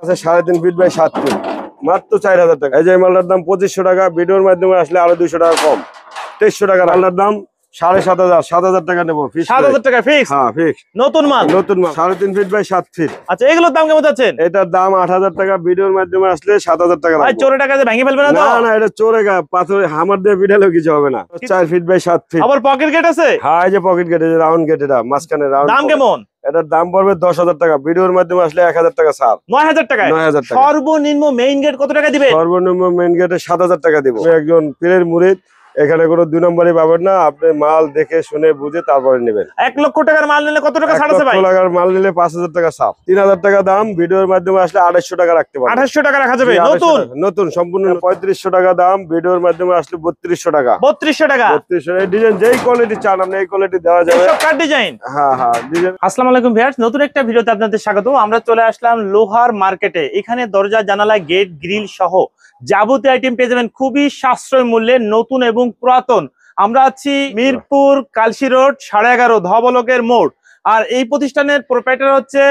আছে 3.5 fit by 7 fit, মাত্র 4000 টাকা। এই যে মালটার দাম 2500 টাকা, ভিডিওর মাধ্যমে আসলে আরো 200 টাকা কম, 2300 টাকা। মালটার দাম 7500, 7000 টাকা নেবো। 7000 টাকা ফিক্স? হ্যাঁ ফিক্স। নতুন মাল? নতুন মাল, 3.5 ফিট বাই 7 ফিট। আচ্ছা, এগুলোর দাম কেমন যাচ্ছেন? এটার দাম 8000 টাকা, ভিডিওর মাধ্যমে আসলে 7000 টাকা। ভাই চোরে টাকা দিয়ে ভেঙে ফেলবে না তো? না না, এটা চোরে পাথরে হামার দিয়ে পিটালেও কিছু হবে না। 4 ফিট বাই 7 ফিট। আবার পকেট গেট আছে? হ্যাঁ, এই যে পকেট গেট, এই যে রাউন্ড গেট, এটা মাঝখানে রাউন্ড। দাম কেমন? এটার দাম পড়বে 10000 টাকা, ভিডিওর মাধ্যমে আসলে 1000 টাকা ছাড়। 9000 টাকা? 9000 টাকা। সর্বনিম্ন মেইন গেট কত টাকা দিবে? সর্বনিম্ন মেইন গেটে 7000 টাকা দিব। আমি একজন পীরের মুরিদ, এখানে কোনো 2 নম্বরই পাবেন না। আপনি মাল দেখে শুনে বুঝে তারপরে নেবেন। 1 লক্ষ টাকার মাল নিলে কত টাকা ছাড় আছে ভাই? 1 লক্ষ টাকার মাল নিলে 5000 টাকা ছাড়। 3000 টাকা দাম, ভিডিওর মাধ্যমে আসলে 2800 টাকা রাখতে পারবেন। 2800 টাকা রাখা যাবে? নতুন? নতুন সম্পূর্ণ। 3500 টাকা দাম, ভিডিওর মাধ্যমে আসলে 3200 টাকা। 3200 টাকা? 3200। এই ডিজাইন যেই কোয়ালিটি চান আপনি এই কোয়ালিটি দেওয়া যাবে। সব কাট ডিজাইন? হ্যাঁ হ্যাঁ ডিজাইন। আসসালামু আলাইকুম ভিউয়ার্স, নতুন একটা ভিডিওতে আপনাদের স্বাগত। আমরা চলে আসলাম লোহার মার্কেটে। এখানে দরজা, জানালা, গেট, গ্রিল সহ যাবতীয় আইটেম পেয়ে যাবেন খুবই সাশ্রয় মূল্যে, নতুন এবং পুরাতন। আমরা আছি মিরপুর কালসি রোড 11.5 ধবলকের মোড়। আর এই প্রতিষ্ঠানের প্রোপ্রাইটার হচ্ছে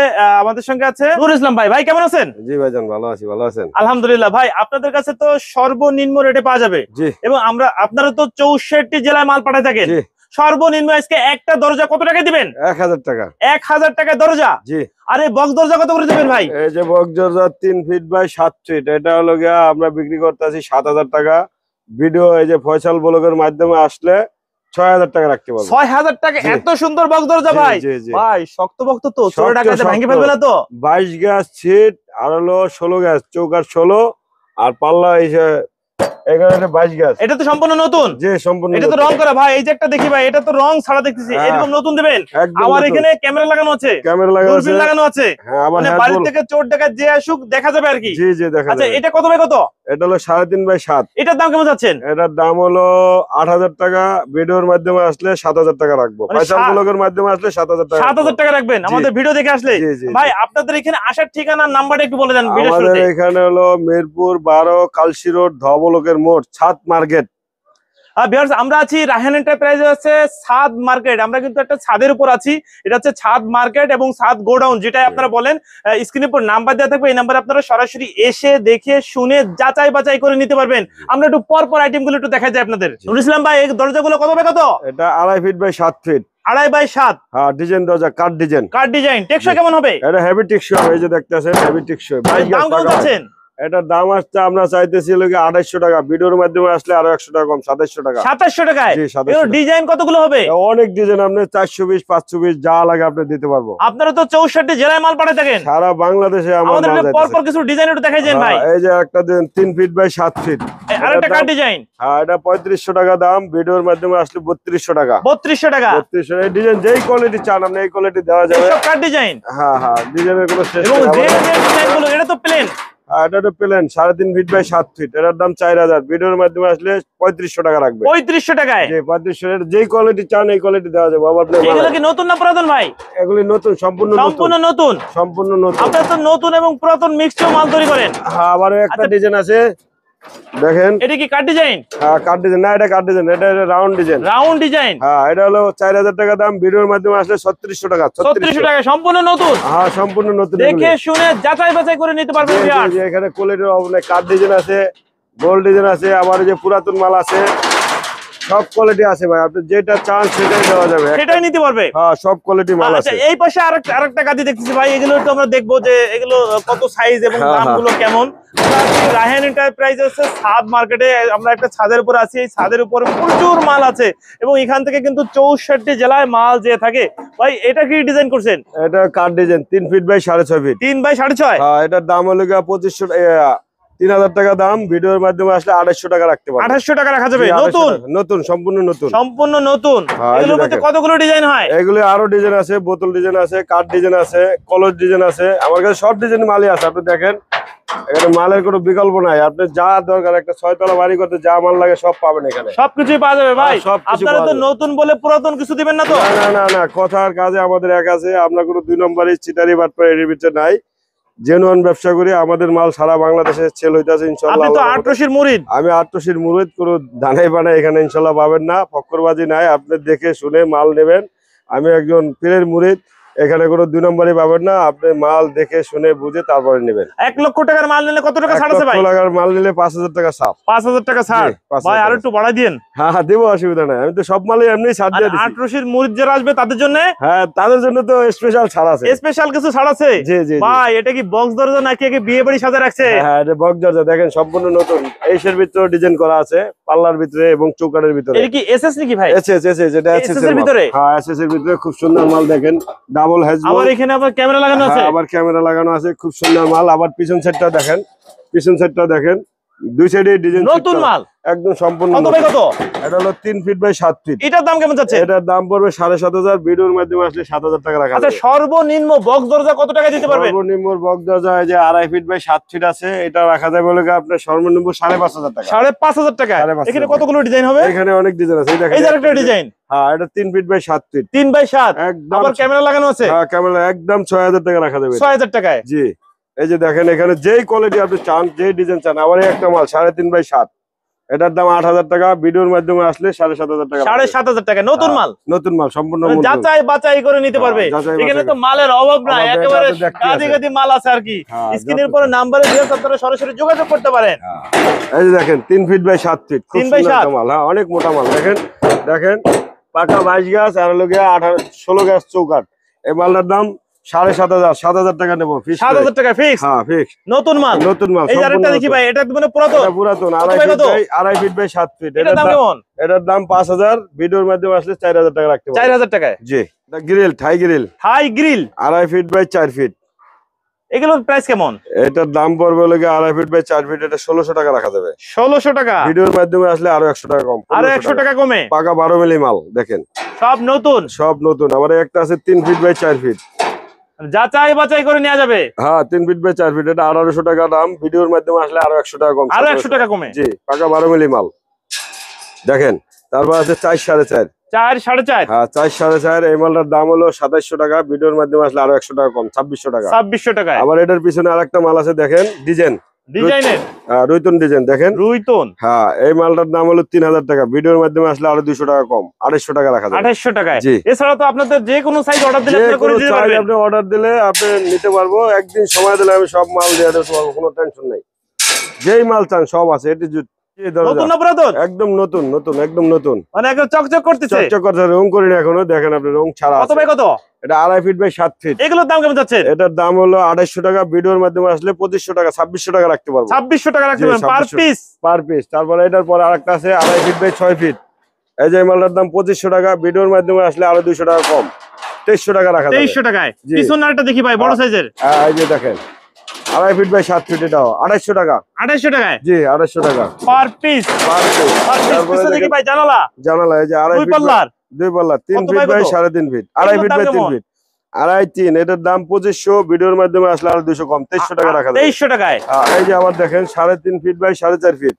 আমাদের সঙ্গে আছে নুরুল ইসলাম ভাই। ভাই কেমন আছেন? জি ভাইজান, ভালো আছি। ভালো আছেন? আলহামদুলিল্লাহ। ভাই আপনাদের কাছে তো সর্বনিম্ন রেটে পাওয়া যাবে, এবং আপনারা তো 64 জেলায় মাল পাঠায় থাকেন। সর্বনিম্ন আজকে একটা দরজা কত টাকা দিবেন? 1000 টাকা। 1000 টাকা দরজা? জি। আরে বক্স দরজা কত করে দিবেন ভাই? এই যে বক্স দরজা 3 ফিট বাই 7 ফিট, এটা হলো গিয়া আমরা বিক্রি করতেছি 7000 টাকা। ভিডিও এই যে ফয়সাল ব্লগের মাধ্যমে আসলে 6000 টাকা রাখতে পারবো। 6000 টাকা? এত সুন্দর বক্স দরজা ভাই? ভাই শক্ত বক্ত তো, চোরে টাকা দিয়ে ভেঙে ফেলবে না তো? 22 গাছ ছিট, আর হলো 16 গাছ, চৌকার 16, আর পাল্লা এই যে 22 গাছ। এটা তো সম্পূর্ণ নতুন? জি সম্পূর্ণ। এটা তো রং করা ভাই, এই যে একটা দেখি ভাই, এটা তো রং ছাড়া দেখতেছি। এরকম নতুন দিবেন? আমার এখানে ক্যামেরা লাগানো আছে, ক্যামেরা লাগানো আছে, দূরবীন লাগানো আছে। হ্যাঁ, আমার বাড়ি থেকে চোর ডাকাত যে আসুক দেখা যাবে আর কি। জি জি দেখা যাবে। আচ্ছা, এটা কত বাই কত? এটা হলো 3.5 বাই 7। এটার দাম কেমন যাচ্ছেন? এটার দাম হলো 8000 টাকা, ভিডিওর মাধ্যমে আসলে 7000 টাকা রাখবো। ফয়সাল ব্লগের মাধ্যমে আসলে 7000 টাকা। 7000 টাকা রাখবেন আমাদের ভিডিও দেখে আসলে? ভাই আপনাদের এখানে আসার ঠিকানা নাম্বারটা একটু বলে দেন ভিডিও শুরুতে। আমাদের এখানে হলো মিরপুর 12 কালসি রোড ধবলকের মোড়, ছাদ মার্কেট। ভিউয়ার্স, আমরা আছি রায়হান এন্টারপ্রাইজে, আছে ছাদ মার্কেট। আমরা কিন্তু একটা ছাদের উপর আছি। এটা হচ্ছে ছাদ মার্কেট এবং ছাদ গোডাউন, যেটাই আপনারা বলেন। স্ক্রিনের উপর নাম্বার দেওয়া থাকবে, এই নাম্বারে আপনারা সরাসরি এসে দেখে শুনে যাচাই বাছাই করে নিতে পারবেন। আমরা একটু পর পর আইটেম গুলো একটু দেখা যায় আপনাদের। নুরুল ইসলাম ভাই, এই দরজাগুলো কত বাই কত? এটা 2.5 ফিট বাই 7 ফিট। 2.5 বাই 7? হ্যাঁ, ডিজাইন দরজা, কাট ডিজাইন। কাট ডিজাইন। টেকসই কেমন হবে? এটা হেভি টেকসই হবে, এই যে দেখতেছেন হেভি টেকসই। দাম কত যাচ্ছেন? এটার দাম আসছে আমরা চাইতেছি 2800 টাকা, ভিডিওর মাধ্যমে আসলে আরো 100 টাকা কম, 2700 টাকা। 2700 টাকায়? জি 2700। ডিজাইন কতগুলো হবে? অনেক ডিজাইন, আপনি 420 520 যা লাগে আপনি দিতে পারবো। আপনারা তো 64 জেলায় মাল পাঠায় থাকেন সারা বাংলাদেশে। আমাদের পর পর কিছু ডিজাইন একটু দেখাই দেন ভাই। এই যে একটা দেন 3 ফিট বাই 7 ফিট, আরেকটা কাট ডিজাইন। হ্যাঁ, এটা 3500 টাকা দাম, ভিডিওর মাধ্যমে আসলে 3200 টাকা। 3200 টাকা? 3200। এই ডিজাইন যেই কোয়ালিটি চান আপনি এই কোয়ালিটি দেওয়া যাবে। সব কাট ডিজাইন? হ্যাঁ হ্যাঁ, ডিজাইনের কোনো শেষ এবং নেই। যে ডিজাইনগুলো, এটা তো প্লেন? এটা তো প্লেন 3.5 ফিট বাই 7 ফিট, এটার দাম 4000, ভিডিওর মাধ্যমে আসলে 3500 টাকা রাখবে। 3500 টাকায়? জি 3500। এর যেই কোয়ালিটি চান এই কোয়ালিটি দেওয়া যাবে। এগুলো কি নতুন না পুরাতন ভাই? এগুলি নতুন, সম্পূর্ণ নতুন। সম্পূর্ণ নতুন। আপনারা তো নতুন এবং পুরাতন মিক্সড মাল তৈরি করেন। হ্যাঁ, আবার একটা ডিজাইন আছে দেখেন। এটা কি কাট ডিজাইন? হ্যাঁ কাট ডিজাইন না, এটা কাট ডিজাইন, এটা রাউন্ড ডিজাইন। Round design? হ্যাঁ, এটা হলো 4000 টাকা দাম, ভিডিওর মাধ্যমে আসলে 3600 টাকা। 3600 টাকা সম্পূর্ণ নতুন? হ্যাঁ সম্পূর্ণ নতুন। দেখে শুনে যাচাই বাছাই করে নিতে পারবেন ভিউয়ার্স। এখানে কোয়ালিটির অনেক কাট ডিজাইন আছে, গোল্ড ডিজাইন আছে, আবার যে পুরাতন মাল আছে, সব কোয়ালিটি আছে ভাই। আপনি যেটা চান সেটাই দেওয়া যাবে, সেটাই নিতে পারবে। হ্যাঁ সব কোয়ালিটি মাল আছে। এই পাশে আরেকটা গাদি দেখতেছি ভাই, এগুলো একটু আমরা দেখবো যে এগুলো কত সাইজ এবং দামগুলো কেমন। রায়হান এন্টারপ্রাইজ হচ্ছে ছাদ মার্কেটে, আমরা একটা ছাদের উপর আছি। এই ছাদের উপরে প্রচুর মাল আছে এবং এখান থেকে কিন্তু 64 জেলায় মাল যে থাকে। ভাই এটা কি ডিজাইন করছেন? এটা cut design 3 feet by 6.5 feet. 3 by 6.5? হ্যাঁ, এটার দাম হলো 2500, 3000 টাকা দাম, ভিডিওর মাধ্যমে আসলে 2800 টাকা রাখতে পারবেন। 2800 টাকা রাখা যাবে? নতুন? নতুন, সম্পূর্ণ নতুন। সম্পূর্ণ নতুন। এগুলোর মধ্যে কতগুলো ডিজাইন হয়? এগুলো আরো ডিজাইন আছে, বোতল ডিজাইন আছে, কাঠ ডিজাইন আছে, কলস ডিজাইন আছে। আমার কাছে সব ডিজাইন মালই আছে। আপনি দেখেন এখানে মালের কোনো বিকল্প নাই। আপনি যা দরকার, একটা 6 তলা বাড়ি করতে যা মাল লাগে সব পাবেন এখানে। সবকিছুই পাওয়া যাবে ভাই? সবকিছু আপনারা তো নতুন বলে পুরাতন কিছু দিবেন না তো? না না না, কথার কাজে আমাদের এক আছে। আমরা কোনো 2 নম্বরই চিটারি বাটপার এর ভিতরে নাই। জেনুইন ব্যবসা করি, আমাদের মাল সারা বাংলাদেশে সেল হইতাছে ইনশাআল্লাহ। আপনি তো আটরশির মুরিদ। আমি আটরশির মুরিদ, কোনো দানাই বানাই এখানে ইনশাআল্লাহ পাবেন না। ফক্করবাজি নাই, আপনি দেখে শুনে মাল নেবেন। আমি একজন পীরের মুরিদ, এখানে কোনো 2 নম্বরই পাবেন না, আপনি মাল দেখে শুনে বুঝে তারপরে নেবেন। 1 লক্ষ টাকার মাল নিলে কত টাকা ছাড় আছে ভাই? 1 লক্ষ টাকার মাল নিলে 5000 টাকা ছাড়। 5000 টাকা ছাড়। জি, 5000 ভাই আর টাকা। একটু বাড়াই দিন। হ্যাঁ হ্যাঁ দেবো, অসুবিধা নাই, আমি তো সব মালই এমনি ছাড় আর দিয়ে দিচ্ছি। 8 রশির মুরিদ যারা আসবে তাদের জন্য হ্যাঁ তাদের জন্য তো স্পেশাল ছাড় আছে। স্পেশাল কিছু ছাড় আছে। জি জি জি। ভাই এটা কি বক্স দরজা নাকি কি বিয়ে বাড়ি সাজা রাখছে? হ্যাঁ এটা বক্স দরজা দেখেন, সম্পূর্ণ নতুন, এইসের ভিতরে ডিজাইন করা আছে, পাল্লার ভিতরে এবং চৌকাঠের ভিতরে। এটা কি এসএস নাকি ভাই? এসএস যেটা SS এসএস এর ভিতরে? হ্যাঁ এসএস এর ভিতরে খুব সুন্দর মাল দেখেন, ডাবল হেজবল। আবার এখানে আবার ক্যামেরা লাগানো আছে। আবার ক্যামেরা লাগানো আছে, খুব সুন্দর মাল। আবার পিছন সাইডটা দেখেন, পিছন সাইডটা দেখেন, দুই সাইডে ডিজাইন নতুন মাল একদম সম্পূর্ণ কত ভাই নতুন। কত? এটা হলো 3 ফিট বাই 7 ফিট। এটার দাম কেমন যাচ্ছে? এটার দাম পড়বে 7500, ভিডিওর মাধ্যমে আসলে 7000 টাকা রাখা আচ্ছা যাবে। সর্বনিম্ন বক্স দরজা কত টাকা দিতে পারবেন? সর্বনিম্ন বক্স দরজা এই যে 2.5 ফিট বাই 7 ফিট আছে, এটা রাখা যাবে বলে আপনার সর্বনিম্ন 5500 টাকা। 5500 টাকা। 5500 এখানে কতগুলো ডিজাইন হবে? এখানে অনেক ডিজাইন আছে, এই দেখেন এই যে আরেকটা ডিজাইন। হ্যাঁ এটা 3 ফিট বাই 7 ফিট, 3 বাই 7। একদম। আবার ক্যামেরা লাগানো আছে। হ্যাঁ ক্যামেরা একদম 6000 টাকা রাখা যাবে। 6000 টাকায়। জি এই যে দেখেন, এখানে যেই কোয়ালিটি আপনি চান, যেই ডিজাইন চান। আবার এই একটা মাল 3.5 বাই 7, এটার দাম 8000 টাকা, ভিডিওর মাধ্যমে আসলে 7500 টাকা। 7500 টাকা নতুন মাল। নতুন মাল সম্পূর্ণ মানে নতুন। যাচাই বাছাই করে নিতে পারবে। যাচাই এখানে বাছাই তো মালের অভাব নাই, অভাব নেই, একেবারে এটা তো দেখতেই গাদি আছে। গাদি মাল আছে আর কি। হ্যাঁ, স্ক্রিনের যত- পরে নাম্বারে দিয়ে আপনারা সরাসরি যোগাযোগ করতে পারেন। এই যে দেখেন 3 ফিট বাই 7 ফিট, খুব 3 বাই সুন্দর 7 একটা মাল। হ্যাঁ অনেক মোটা মাল, দেখেন দেখেন, পাকা 22 গাছ আর হলো গিয়ে 16 গাছ চৌকাঠ। এই মালটার দাম 7500, 7000 টাকা নেবো ফিক্স। 7000 টাকা ফিক্স। হ্যাঁ ফিক্স, নতুন মাল। নতুন মাল। এই যে আরেকটা দেখি ভাই, এটা মানে পুরাতন। এটা পুরাতন, কত 2.5 ভাই ফিট কত? By 2.5 feet by 7 feet. এটার দাম কেমন? এটার দাম 5000, ভিডিওর মাধ্যমে আসলে 4000 টাকা রাখতে পারবেন। 4000 টাকায়। জি এটা grill, Thai grill, high grill. 2.5 feet by 4 feet. এগুলোর প্রাইস কেমন? এটার দাম পড়বে হলো গিয়ে 2.5 ফিট বাই 4 ফিট, এটা 1600 টাকা রাখা যাবে। 1600 টাকা। ভিডিওর মাধ্যমে আসলে আরো 100 টাকা কম, আরো 1500 100 টাকা কমে। পাকা 12 মিলি মাল দেখেন, সব নতুন। সব নতুন। আবার একটা আছে 3 ফিট বাই 4 ফিট। যাচাই বাছাই করে নেওয়া যাবে। হ্যাঁ 3 ফিট বাই 4 ফিট, এটা 1800 টাকা দাম, ভিডিওর মাধ্যমে আসলে আরো 100 টাকা কম, আরো 100 টাকা কমে। জি পাকা 12 মিলি মাল দেখেন। তারপর আছে 4 4.5। 4 4.5। হ্যাঁ 4 4.5, এই মালটার দাম হলো 2700 টাকা, ভিডিওর মাধ্যমে আসলে আরো 100 টাকা কম, 2600 টাকা। 2600 টাকায়। আবার এটার পিছনে আরেকটা মাল আছে দেখেন, ডিজাইন ডিজাইনের রুইতন ডিজাইন দেখেন। রুইতন। হ্যাঁ এই মালটার দাম হলো 3000 টাকা, ভিডিওর মাধ্যমে আসলে আরো 200 টাকা কম, 2800 টাকা রাখা যাবে। 2800 টাকায়। জি। এছাড়া তো আপনাদের যে কোনো সাইজ অর্ডার দিলে যে আপনারা করে কোনো দিতে চাই পারবেন। আপনি অর্ডার দিলে আপনি নিতে পারবো, একদিন সময় দিলে আমি সব মাল দিয়ে দিতে পারবো, কোনো টেনশন নাই। যেই মাল চান সব আছে, এটি নতুন না পুরাতন? একদম নতুন, নতুন একদম নতুন, মানে একদম চকচক করতেছে। চকচক করছে, রং করি না এখনো, দেখেন আপনি রং ছাড়া কত আছে। ভাই কত? এটা 2.5 ফিট বাই 7 ফিট। এগুলোর দাম কেমন যাচ্ছে? এটার দাম হলো 2800 টাকা, ভিডিওর মাধ্যমে আসলে 2500 টাকা, 2600 টাকা রাখতে পারবো 2600 টাকা রাখতে জি, পারেন পার 2600 পিস। Per piece. তারপরে এটার পর আরেকটা আছে 2.5 ফিট বাই 6 ফিট। এই যে এই মালটার দাম 2500 টাকা, ভিডিওর মাধ্যমে আসলে আরো 200 টাকা কম, 2300 টাকা রাখা যাবে। 2300 টাকায়। জি। পিছনে আরেকটা দেখি ভাই, বড় সাইজের। এই যে দেখেন 2.5 ফিট বাই 7 ফিট, এটাও 2800 টাকা। 2800 টাকায় জি 2800 টাকা per piece. Per piece. Per piece. তারপরে পিছনে দেখি দেখেন ভাই জানালা জানালা, এই যে 2.5 দুই ফিট পাল্লার। 2 পাল্লা, 3 কত ফিট ভাই বাই কত? 3.5 ফিট, 2.5 ফিট দাম বাই 3 কেমন? ফিট, 2.5 3। এটার দাম 2500, ভিডিওর মাধ্যমে আসলে আরো 200 কম, 2300 টাকা রাখা যাবে। 2300 টাকায়। এই যে আবার দেখেন 3.5 ফিট বাই 4.5 ফিট,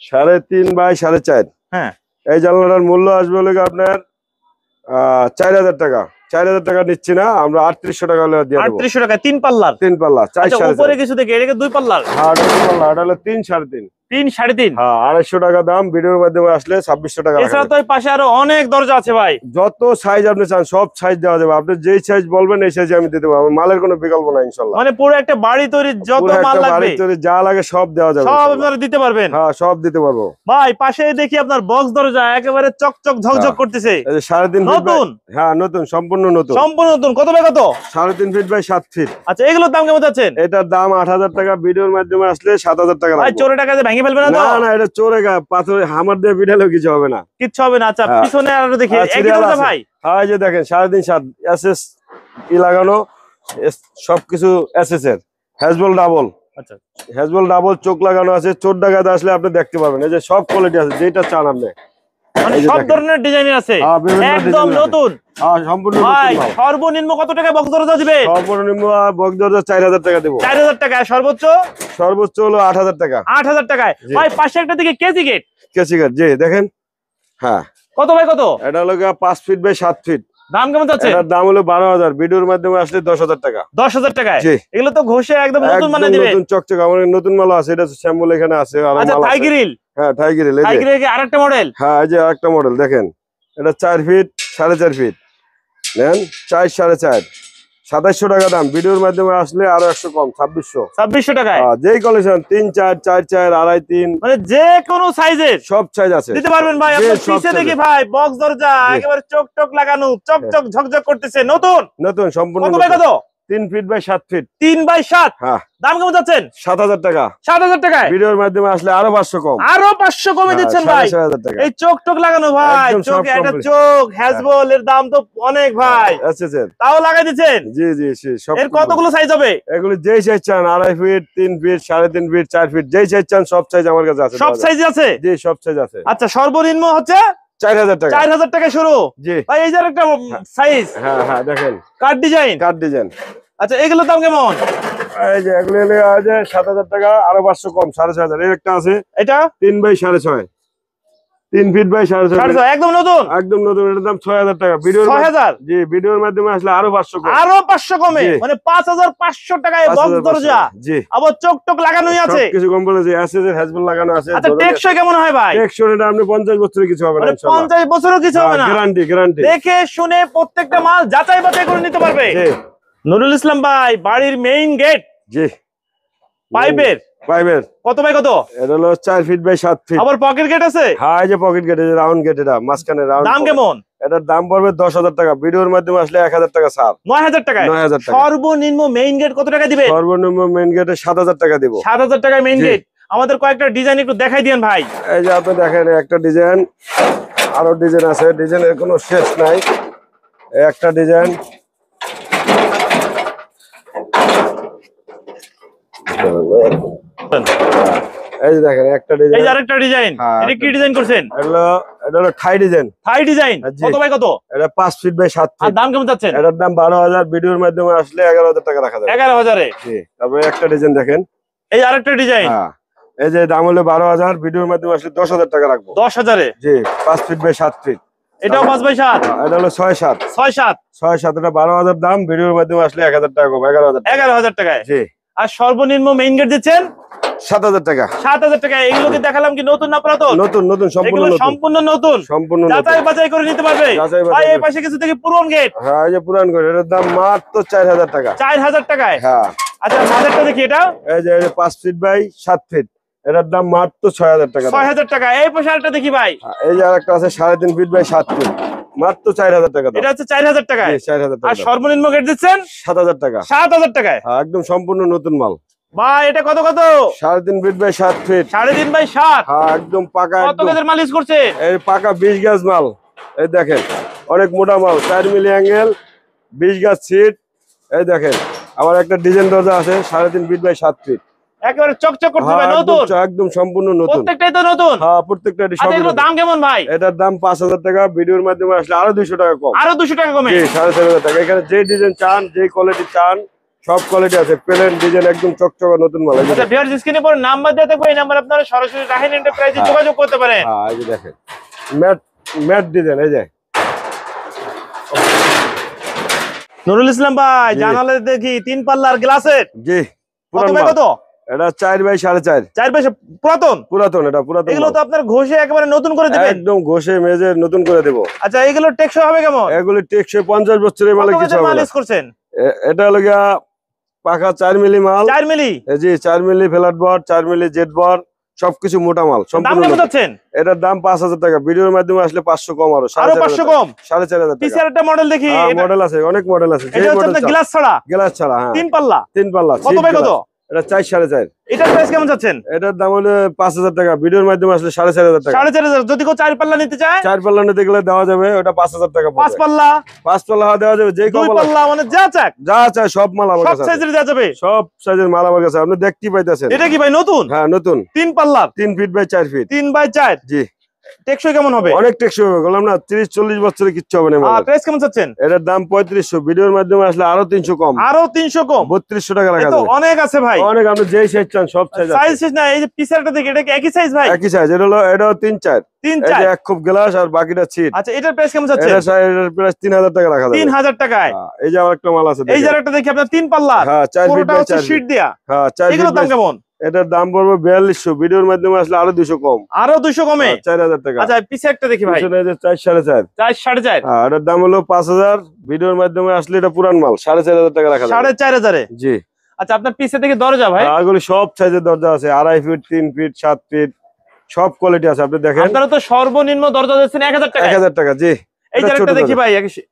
3.5 বাই 4.5। হ্যাঁ এই জানলাটার মূল্য আসবে হলো গিয়ে আপনার 4000 টাকা। 4000 টাকা নিচ্ছি না আমরা, 3800 টাকা হলে দিয়ে দেবো। 3800 টাকায় 3 পাল্লার। 3 পাল্লা 4 আচ্ছা 4.5। উপরে কিছু দেখি, এটা 2 পাল্লার। হ্যাঁ 2 পাল্লা, এটা হলো 3 3.5। 3 3.5। হ্যাঁ 250 টাকা দাম, ভিডিওর মাধ্যমে আসলে 2600 টাকা রাখা এছাড়া যাবে। তো এই পাশে আরো অনেক দরজা আছে ভাই। যত সাইজ আপনি চান সব সাইজ দেওয়া যাবে, আপনি যেই সাইজ বলবেন এই সাইজে আমি দিতে পারবো, মালের কোনো বিকল্প নাই ইনশাআল্লাহ। মানে পুরো একটা বাড়ি তৈরির যত পুরো মাল একটা লাগবে বাড়ির তৈরি যা লাগে সব দেওয়া যাবে সব ইনশাআল্লাহ। আপনারা দিতে পারবেন। হ্যাঁ সব দিতে পারবো ভাই পাশে দেখি আপনার বক্স দরজা একেবারে চকচক ঝকঝক হ্যাঁ। করতেছে। এই যে 3.5 ফিট বাই, নতুন হ্যাঁ নতুন সম্পূর্ণ নতুন, সম্পূর্ণ নতুন। কত ভাই কত? 3.5 ফিট বাই 7 ফিট। আচ্ছা এগুলোর দাম কেমন যাচ্ছেন? এটার দাম 8000 টাকা, ভিডিওর মাধ্যমে আসলে 7000 টাকা ভাই রাখবো। চোরে টাকা ভেঙে ফেলবে না তো? না না এটা চোরে গা পাথরে হামার দিয়ে পিটালেও কিছু হবে না, কিচ্ছু হবে না। আচ্ছা হ্যাঁ। পিছনে আরো দেখি হ্যাঁ, একই serial দরজা আছে। ভাই। হ্যাঁ এই যে দেখেন 3.5 7 এসএস লাগানো, সবকিছু এসএস এর, হেজবল ডাবল, আচ্ছা হেজবল ডাবল চোখ লাগানো আছে, 14 টাকাতে আসলে আপনি দেখতে পাবেন। এই যে সব কোয়ালিটি আছে, যেটা চান আপনি। মানে এই যে সব দেখেন। ধরনের ডিজাইন আছে, হ্যাঁ, বিভিন্ন একদম design আছে। নতুন। হ্যাঁ সম্পূর্ণ ভাই নতুন মাল। সর্বনিম্ন কত টাকা বক্স দরজা দিবে? সর্বনিম্ন বক্সদরজা 4000 টাকা দেবো, 4000 টাকা, সর্বোচ্চ সর্বোচ্চ হলো 8000 টাকা। 8000 টাকায়। জি। ভাই পাশে একটা দিকে কেজি গেট, কেসিকার জি দেখেন। হ্যাঁ কত ভাই কত? এটা হলো 5 ফিট বাই 7 ফিট, দাম কেমন যাচ্ছে? এটার দাম হলো 12000, ভিডিওর মাধ্যমে আসলে 10000 টাকা। 10000 টাকায়। জি। এগুলো তো ঘষে একদম নতুন একদম বানিয়ে দিবে। নতুন চকচক, আমার নতুন মাল আছে, এটা শ্যাম্বল এখানে আছে, আরো আচ্ছা মাল থাই আছে। গ্রিল, হ্যাঁ থাই গ্রিল, এই থাই যে গ্রিল কি আরেকটা মডেল? হ্যাঁ এই যে আরেকটা মডেল দেখেন, এটা 4 ফিট 4.5 ফিট, নেন 4 4.5 2700 টাকা দাম, ভিডিওর মাধ্যমে আসলে আরো 100 কম 2600। 2600 টাকায় যেই কালেকশন 3 4 4 4 2.5 3 মানে যে কোনো সাইজের সব সাইজ আছে, দিতে পারবেন ভাই। যে আপনার সব পিছে size দেখি এর। ভাই বক্স দরজা একেবারে চক টক লাগানো, চক চক ঝকঝক করতেছে, নতুন নতুন সম্পূর্ণ কত বাই কত? 3 ফিট বাই 7 ফিট। 3x7। হ্যাঁ, দাম কেমন যাচ্ছেন? 7000 টাকা। 7000 টাকায় ভিডিওর মাধ্যমে আসলে আরো 500 কম। আরো 500 কমে দিচ্ছেন ভাই। 7500 টাকা। এই চোখ টোক লাগানো ভাই, একদম সব চোখে একটা complete। চোখ হ্যাজবল এর দাম তো অনেক ভাই, আচ্ছা আচ্ছা, তাও লাগাই দিচ্ছেন। জি জি জি, সব এর কতগুলো সাইজ হবে? এগুলো যেই সাইজ চান, 2.5 ফিট 3 ফিট 3.5 ফিট 4 ফিট, যেই সাইজ চান সব সাইজ আমার কাছে আছে। সব সাইজ আছে? জি, সব সাইজ আছে। আচ্ছা, সর্বনিম্ন হচ্ছে 4000 টাকা। 4000 টাকা শুরু। জি ভাই এই যে একটা সাইজ হ্যাঁ হ্যাঁ, দেখেন কাট ডিজাইন। কাট ডিজাইন। আচ্ছা, এগুলোর দাম কেমন? এই যে এগুলো হলো আছে 7000 টাকা, আরো 500 কম 6500। এই একটা আছে এটা 3 বাই 6.5, 3 ফিট বাই 6.5, একদম নতুন। একদম নতুন। এটার দাম 6000 টাকা। ভিডিওর 6000। জি, ভিডিওর মাধ্যমে আসলে আরো 500 কম। আরো 500 কমে, জি। মানে 5500 টাকায় বক্স 5500 দরজা, জি, আবার চোখ টোক লাগানোই আছে। কিছু কম বলে যে এসএস এর হ্যাজবল লাগানো আছে। আচ্ছা, টেকসই কেমন হয় ভাই? টেকসই এটা আপনি 50 বছরের কিছু হবে না মানে ইনশাআল্লাহ। 50 বছরও কিছু হবে না, গ্যারান্টি গ্যারান্টি। দেখে শুনে প্রত্যেকটা মাল যাচাই বাছাই করে নিতে পারবে। জি নুরুল ইসলাম ভাই, বাড়ির মেইন গেট জি, পাইপের পাইবের কত বাই কত? এটা হলো 4 ফিট বাই 7 ফিট। আবার পকেট গেট আছে? হ্যাঁ, এই যে পকেট গেট, এই যে রাউন্ড গেট, এটা মাঝখানে রাউন্ড। দাম কেমন? এটার দাম পড়বে 10000 টাকা। ভিডিওর মাধ্যমে আসলে 1000 টাকা ছাড়। 9000 টাকায়। 9000 টাকা। সর্বনিম্ন মেইন গেট কত টাকা দিবে? সর্বনিম্ন মেইন গেটে 7000 টাকা দিব। 7000 টাকায় মেইন জি। গেট। আমাদের কয়েকটা ডিজাইন একটু দেখাই দিয়েন ভাই। এই যে আপনি দেখেন, একটা ডিজাইন, আরো ডিজাইন আছে, ডিজাইনের কোনো শেষ নাই। এই একটা ডিজাইন, এই যে দেখেন একটা এই যে ডিজাইন। আরেকটা ডিজাইন, হ্যাঁ, এটা কি ডিজাইন করছেন? এটা হলো থাই ডিজাইন। থাই ডিজাইন। জি। কত বাই কত? এটা 5 ফিট বাই 7 আর ফিট। দাম কেমন যাচ্ছেন? এটার দাম 12000, ভিডিওর মাধ্যমে আসলে 11000 টাকা রাখা যাবে। 11000 এ। জি, তারপরে একটা ডিজাইন দেখেন। এই আরেকটা ডিজাইন হ্যাঁ, এই যে দাম হলো 12000, ভিডিওর মাধ্যমে আসলে 10000 টাকা রাখবো। 10000 এ। জি, 5 ফিট বাই 7 ফিট। এটাও 5 বাই 7। এটা হলো 6-7। 6-7। 6-7, এটা 12000 দাম, ভিডিওর মাধ্যমে আসলে 1000 টাকা কম, 11000 টাকা। 11000 টাকায়। জি, আর সর্বনিম্ন মেইন গেট দিচ্ছেন 7000 টাকা। 7000 টাকা। এগুলো কি দেখালাম কি নতুন না পুরাতন? নতুন নতুন, সম্পূর্ণ এগুলো নতুন, সম্পূর্ণ নতুন, সম্পূর্ণ যাচাই নতুন। বাছাই করে নিতে পারবে। যাচাই বাছাই ভাই এই করে। পাশে কিছু থেকে পুরন গেট হ্যাঁ, এই যে পুরান করে, এটার দাম মাত্র 4000 টাকা। 4000 টাকায়। হ্যাঁ, আচ্ছা, মাঝেরটা দেখি, এটা এই যে 5 ফিট বাই 7 ফিট, এটার দাম মাত্র 6000 টাকা। 6000 টাকা। এই পাশে আরেকটা দেখি ভাই, এই যে আরেকটা আছে 3.5 ফিট বাই 7 ফিট, মাত্র 4000 টাকা দাম। এটা হচ্ছে 4000 টাকায়। জি, 4000 টাকা আর দাম। সর্বনিম্ন গেট দিচ্ছেন 7000 টাকা। 7000 টাকায়। হ্যাঁ, একদম সম্পূর্ণ নতুন মাল। ভাই এটা কত কত? 3.5 ফিট বাই 7 ফিট। 3.5 বাই 7। হ্যাঁ, একদম পাকা, কত একদম গেজের মাল ইউজ করছে? এই পাকা 20 গাজ মাল। এই দেখেন, অনেক মোটা মাল, 4 মিলি অ্যাঙ্গেল, 20 গাজ সিট। এই দেখেন, আবার একটা ডিজাইন দরজা আছে 3.5 ফিট বাই 7 ফিট। একেবারে চকচক করতে হ্যাঁ, ভাই, একদম নতুন, একদম সম্পূর্ণ নতুন। প্রত্যেকটাই তো নতুন। হ্যাঁ, প্রত্যেকটা আচ্ছা, এগুলো দাম কেমন ভাই? এটার দাম 5000 টাকা, ভিডিওর মাধ্যমে আসলে আরো 200 টাকা কম। আরো 200 টাকা কমে। জি, 4500 টাকা। এখানে যে ডিজাইন চান, যে কোয়ালিটি চান, সব কোয়ালিটি আছে। প্লেন ডিজাইন, একদম চকচকা নতুন মাল। এই যে আচ্ছা, ভিউয়ার্স স্ক্রিনে পরে নাম্বার দিয়ে থাকবে, এই নাম্বার আপনারা সরাসরি রাহিন এন্টারপ্রাইজে হ্যাঁ। যোগাযোগ করতে পারেন। হ্যাঁ, এই যে দেখেন, ম্যাট ম্যাট ডিজাইন। এই যে নুরুল ইসলাম ভাই, জি। জানালে দেখি 3 পাল্লার গ্লাসের জি, কত পুরান বাই মাল। কত? এটা 4 বাই 4.5, 4 বাই পুরাতন। পুরাতন। এটা পুরাতন এগুলো মাল। তো আপনার ঘষে একেবারে নতুন করে দিবেন। একদম ঘষে মেজে নতুন করে দেবো। আচ্ছা, এগুলো টেকসই হবে কেমন? এগুলি টেকসই 50 বছরের মালে কত কিছু গেজের হবে মাল না। ইউজ করছেন? এটা হলো গিয়া পাকা 4 মিলি মাল। 4 মিলি। জি, 4 মিলি ফ্ল্যাট বোর্ড, 4 মিলি জেড বোর্ড, সবকিছু মোটা মাল, দাম সম্পূর্ণ কেমন নতুন। যাচ্ছেন? এটার দাম 5000 টাকা, ভিডিওর মাধ্যমে আসলে 500 কম, আরো আরো 500 কম। 4500 টাকা। পিছে একটা মডেল দেখি, মডেল আছে, অনেক মডেল আছে। এটা হচ্ছে আপনার গ্লাস ছাড়া গ্লাস ছাড়া। হ্যাঁ, 3 পাল্লা। 3 পাল্লা। কত seat বাই কত? glass। এটা 4 4.5। এটার প্রাইস কেমন যাচ্ছেন? এটার দাম হলো 5000 টাকা, ভিডিওর মাধ্যমে আসলে 4500 টাকা। 4500। যদি কেউ 4 পাল্লা নিতে চায়, 4 পাল্লা নিতে গেলে দেওয়া যাবে, ওটা 5000 টাকা 5 পড়বে। পাল্লা, 5 পাল্লা দেওয়া যাবে, যে 2 কপাল পাল্লা, মানে যা চাক যা চাই সব মাল আমার সব কাছে আছে। সাইজের দেওয়া যাবে। সব সাইজের মাল আমার কাছে, আপনি দেখতেই পাইতেছেন। এটা কি ভাই নতুন? হ্যাঁ, নতুন। 3 পাল্লার, 3 ফিট বাই 4 ফিট। 3 বাই 4। জি, টেকসই কেমন হবে? অনেক টেকসই হবে, বললাম না, 30-40 বছরে কিচ্ছু হবে না মালের। প্রাইস কেমন চাচ্ছেন? এটার দাম 3500, ভিডিওর মাধ্যমে আসলে আরো 300 কম, আরো 300 কম। 3200 টাকা এ রাখা তো যাবে। অনেক আছে ভাই। অনেক, আপনি যেই সাইজ চান সব সাইজ আছে। সাইজ শেষ না। এই যে পিছারটা দেখি, এটা কি একই সাইজ ভাই? একই সাইজ। এটা হলো, এটাও 3-4। 3 এই 4। যে এক খুব গ্লাস আর বাকিটা সিট। আচ্ছা, এটার প্রাইস কেমন যাচ্ছে? এটার প্রাইস 3000 টাকা রাখা যাবে। 3000 টাকায়। হ্যাঁ, এই যে আরেকটা মাল আছে এই যে দেখেন। একটা দেখি আপনার 3 পাল্লার, হ্যাঁ, 4 ফিট পুরোটা বাই হচ্ছে 4 শীট ফিট। দিয়া। হ্যাঁ, 4 এগুলোর ফিট দাম বাই কেমন? এটার দাম পড়বে 4200, ভিডিওর মাধ্যমে আসলে আরো 200 কম। আরো 200 কমে? 4000 টাকা। আচ্ছা পিছে একটা দেখি ভাই, পিছনে এই যে 4 4.5। 4 4.5। হ্যাঁ, এটার দাম হলো 5000, ভিডিওর মাধ্যমে আসলে এটা পুরান মাল 4500 টাকা রাখা যাবে। 4500 এ? জি। আচ্ছা আপনার পিছে দেখি দরজা ভাই, এগুলো সব সাইজের দরজা আছে, 2.5 ফিট, 3 ফিট, 7 ফিট, সব কোয়ালিটি আছে। আপনি দেখেন আপনারা তো সর্বনিম্ন দরজা দিচ্ছেন 1000 টাকা। 1000 টাকা। জি। এই যে একটা দেখি ভাই,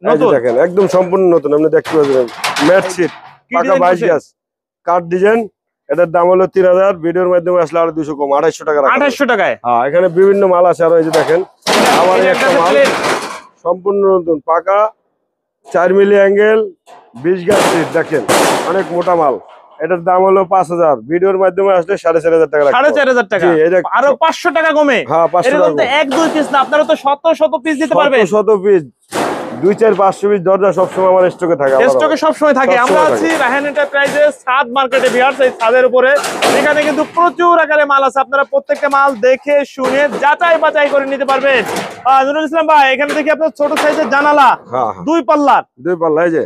নতুন দেখেন একদম সম্পূর্ণ নতুন, আপনি দেখতে পাচ্ছেন ম্যাট শীট, পাকা 22 গজ কাঠ ডিজাইন। এটার দাম হলো 3000, ভিডিওর মাধ্যমে আসলে আরো 200 কম, 2800 টাকা রাখা যাবে। 2800 টাকায়? হ্যাঁ, এখানে বিভিন্ন মাল আছে। আর এই যে দেখেন আবার একটা মাল সম্পূর্ণ নতুন, পাকা 4 মিলি অ্যাঙ্গেল 20 গজ শীট, দেখেন অনেক মোটা মাল। এটার দাম হলো 5000, ভিডিওর মাধ্যমে আসলে 4500 টাকা রাখা যাবে। 4500 টাকা? আরো 500 টাকা কমে? হ্যাঁ, 500 এরকম তো টাকা। 1 2 পিস না, আপনারা তো শত পিস দিতে পারবেন। শত পিস, 2 4 500 পিস দরজা সবসময় আমার স্টকে থাকে। স্টকে সব সময় থাকে। আমরা আছি রায়হান এন্টারপ্রাইজের ছাদ মার্কেটে ভিউয়ার্স, এই ছাদের উপরে এখানে কিন্তু প্রচুর আকারে মাল আছে, আপনারা প্রত্যেকটা মাল দেখে শুনে যাচাই বাছাই করে নিতে পারবেন। নুরুল ইসলাম ভাই, এখানে দেখি আপনার ছোট সাইজের জানালা, 2 পাল্লার, 2 পাল্লা, এই যে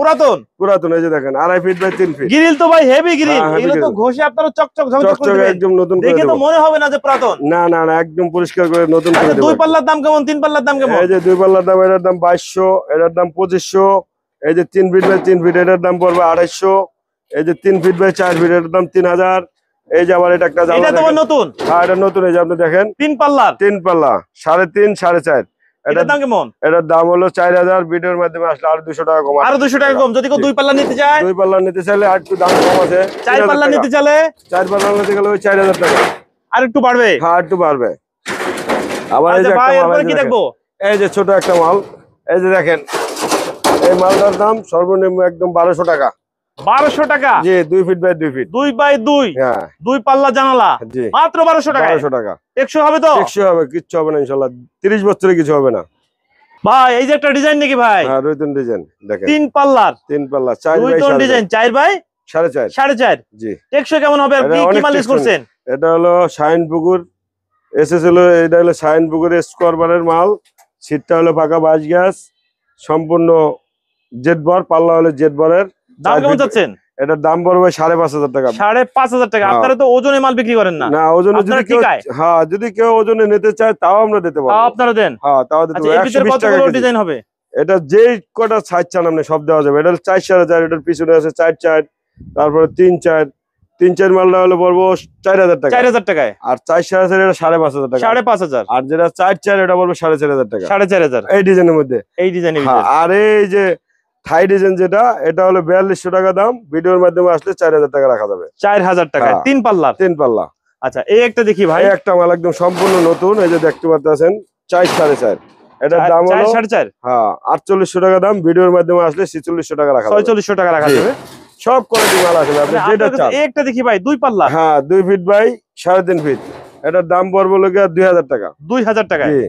পুরাতন, এই যে দেখেন 2.5 ফিট বাই 3 ফিট গ্রিল তো ভাই হেভি গ্রিল, এগুলো তো ঘষে আপনারা চকচক ঝকঝক করে দিবেন, একদম নতুন করে দেখে তো মনে হবে না যে পুরাতন। না না না, একদম পরিষ্কার করে নতুন করে দেব। 2 পাল্লার দাম কেমন, 3 পাল্লার দাম কেমন? এই যে 2 পাল্লার দাম, এটার দাম 2200, এটার দাম 2500। এই যে 3 ফিট বাই 3 ফিট, এটার দাম পড়বে 2800। এই যে 3 ফিট বাই 4 ফিট, এটার দাম 3000। এই যে আবার এটা একটা জানলা, এটা তো নতুন। হ্যাঁ, এটা নতুন। এই যে আপনি দেখেন 3 পাল্লার, 3 পাল্লা 3.5 4.5। এটার দাম কেমন? এটার দাম হলো 4000, ভিডিওর মাধ্যমে আসলে আরো 200 টাকা কম। আরো 200 টাকা কম। যদি কেউ 2 পাল্লা নিতে চায়? 2 পাল্লা নিতে চাইলে আর একটু দাম কম আছে। 4 পাল্লা নিতে চাইলে? 4 পাল্লা নিতে গেলে ওই 4000 টাকা। আর একটু বাড়বে? হ্যাঁ, একটু বাড়বে। আবার এই যে ভাই একটা এরপর মাল, কি দেখবো? এই যে ছোট একটা মাল, এই যে দেখেন এই মালটার দাম সর্বনিম্ন একদম 1200 টাকা। 1200 টাকা? জি, 2 ফিট বাই 2 ফিট, 2 বাই 2। হ্যাঁ, 2 পাল্লা জানালা, জি, মাত্র 1200 টাকা। 1200 টাকা। টেকসই হবে তো? টেকসই হবে, কিচ্ছু হবে না ইনশাআল্লাহ। 30 বছরে কিছু হবে না ভাই। এই যে একটা ডিজাইন নাকি ভাই? হ্যাঁ, রয়তুন ডিজাইন, দেখেন 3 পাল্লার, 3 পাল্লা 4 বাই 2 টোন ডিজাইন, 4 বাই 4.5। 4.5। জি। টেকসই কেমন হবে? আর কি মাল ইউজ করছেন? এটা হলো শাইনপুকুর এসএস, হলো এটা হলো শাইনপুকুর স্কোয়ার বারের মাল। সিটটা হলো পাকা 22 গজ, সম্পূর্ণ জেড বর, পাল্লা হলো জেড বরের। দাম কেমন চাচ্ছেন? এটার দাম পড়বে 5500 টাকা। 5500 টাকা? আপনারা তো ওজনে মাল বিক্রি করেন না? না, ওজনে যদি কেউ, হ্যাঁ, যদি কেউ ওজনে নিতে চায় তাও আমরা দিতে পারবো। তাও আপনারা দেন? হ্যাঁ, তাও দিতে পারবো। এর ভিতরে কতগুলো ডিজাইন হবে? এটা যেই কটা সাইজ চান আপনি সব দেওয়া যাবে। এটা 4 4.5, এটার পিছনে আছে 4 4, তারপরে 3 4। 3 4 মালটা হলো পড়বো 4000 টাকা। 4000 টাকায়? আর 4 4.5 এটা 5500 টাকা। 5500? আর যেটা 4 4 এটা পড়বে 4500 টাকা। 4500 এই ডিজাইনের মধ্যে। এই ডিজাইনের হ্যাঁ, ভিতরে? আর এই যে থাই ডিজাইন যেটা, এটা হলো 4200 টাকা দাম, ভিডিওর মাধ্যমে আসলে 4000 টাকা রাখা যাবে। 4000 টাকা 3 পাল্লার? 3 পাল্লা। আচ্ছা এই একটা দেখি ভাই, এই একটা মাল একদম সম্পূর্ণ নতুন, এই যে দেখতে পাচ্ছেন 4 4.5। এটার দাম হলো 4.5? হ্যাঁ, 4800 টাকা দাম, ভিডিওর মাধ্যমে আসলে 4600 টাকা রাখা যাবে। 4600 টাকা রাখা যাবে। সব কোয়ালিটি মাল আছে, আপনি যেটা চান। এই একটা দেখি ভাই, 2 পাল্লা? হ্যাঁ, 2 ফিট বাই 3.5 ফিট, এটার দাম পড়বে হলো 2000 টাকা। 2000 টাকা? জি।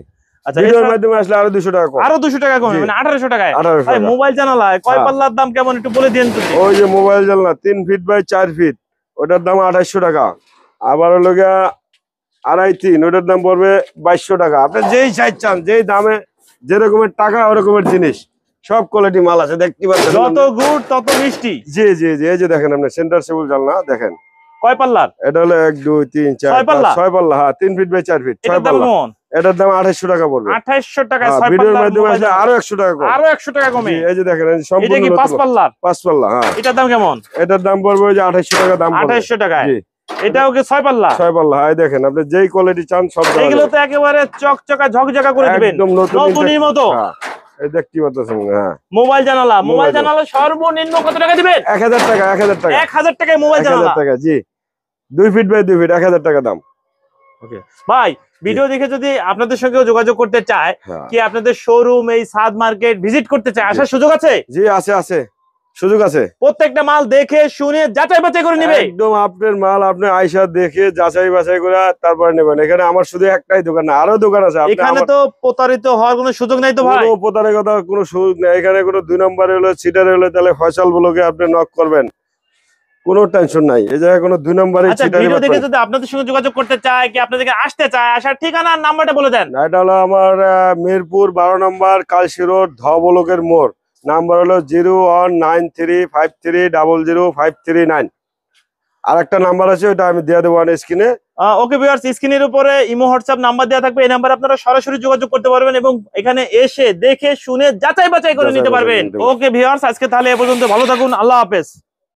আচ্ছা, ভিডিওর মাধ্যমে আসলে আরো 200 টাকা কম। আরো 200 টাকা কম, মানে 1800 টাকায়? 1800 ভাই টাকা। মোবাইল জানালা কয় পাল্লার দাম কেমন একটু বলে দেন তো। ওই যে মোবাইল জানলা 3 ফিট বাই 4 ফিট, ওটার দাম 2800 টাকা। আবার হলো 2.5 3, ওটার দাম পড়বে 2200 টাকা। আপনি যেই সাইজ চান, যেই দামে যে রকমের টাকা ওরকমের জিনিস, সব কোয়ালিটি মাল আছে, দেখতে পাচ্ছেন। যত গুড় তত মিষ্টি। জি জি জি, এই যে দেখেন আপনি সেন্টার টেবিল জানলা দেখেন কয় পাল্লার? এটা হলো 1 2 3 4 6 পাল্লা? 6 পাল্লা, হ্যাঁ, 3 ফিট বাই 4 ফিট, 6 পাল্লা। এটার দাম 2800 টাকা পড়বে। 2800 টাকায় 6 ভিডিওর পাল্লার মাধ্যমে আসলে আরো 100 টাকা কম। আরো 100 টাকা কমে? এই যে দেখেন সম্পূর্ণ এটা কি 5 পাল্লার? 5 পাল্লা, হ্যাঁ। এটার দাম কেমন? এটার দাম পড়বে ওই যে 2800 টাকা দাম পড়বে। 2800 টাকায়? জি। এটাও কি 6 পাল্লা? 6 পাল্লা, হ্যাঁ, দেখেন আপনি যেই কোয়ালিটি চান সব দেওয়া এগুলো যাবে। তো একেবারে চকচকা ঝকঝকা করে দিবেন, একদম নতুনের মতো। হ্যাঁ, এই দেখতে পাচ্ছেন। হ্যাঁ, মোবাইল জানালা, মোবাইল জানালা সর্বনিম্ন কত টাকা দিবেন? 1000 টাকা। 1000 টাকা? 1000 টাকায় মোবাইল জানালা? 1000 টাকা, জি। 2 ফিট বাই 2 ফিট, 1000 টাকা দাম। ওকে ভাই, ভিডিও দেখে যদি আপনাদের সঙ্গে যোগাযোগ করতে চায়, কি আপনাদের শোরুম এই সাদ মার্কেট ভিজিট করতে চায়, আসার সুযোগ আছে? জি, আছে আছে, সুযোগ আছে। প্রত্যেকটা মাল দেখে শুনে যাচাই বাছাই করে নেবে? একদম আপনার মাল আপনি আয়সা দেখে যাচাই বাছাই করে তারপরে নেবেন। এখানে আমার শুধু একটাই দোকান না, আরো দোকান আছে। এখানে তো প্রতারিত হওয়ার কোনো সুযোগ নাই তো ভাই? কোনো প্রতারণার কোনো সুযোগ নেই এখানে। কোনো 2 নম্বরে হলো সিটার হলো, তাহলে ফয়সাল ব্লকে আপনি নক করবেন, কোনো টেনশন নাই। এই জায়গায় কোনো 2 নম্বরে আচ্ছা, ভিডিও দেখে যদি আপনাদের সঙ্গে যোগাযোগ করতে চায়, কি আপনাদেরকে আসতে চায়, আসার ঠিকানা আর নাম্বারটা বলে দেন। এটা হলো আমার মিরপুর 12 নম্বর কালশি রোড, ধ ব্লকের মোড়। নাম্বার হলো 01935300539। আর একটা নাম্বার আছে, ওটা আমি দিয়ে দেবো স্ক্রিনে। ওকে ভিউয়ার্স, স্ক্রিনের উপরে ইমো হোয়াটসঅ্যাপ নাম্বার দেওয়া থাকবে, এই নাম্বারে আপনারা সরাসরি যোগাযোগ করতে পারবেন এবং এখানে এসে দেখে শুনে যাচাই বাছাই করে নিতে পারবেন। ওকে ভিউয়ার্স, আজকে তাহলে এ পর্যন্ত, ভালো থাকুন, আল্লাহ হাফেজ।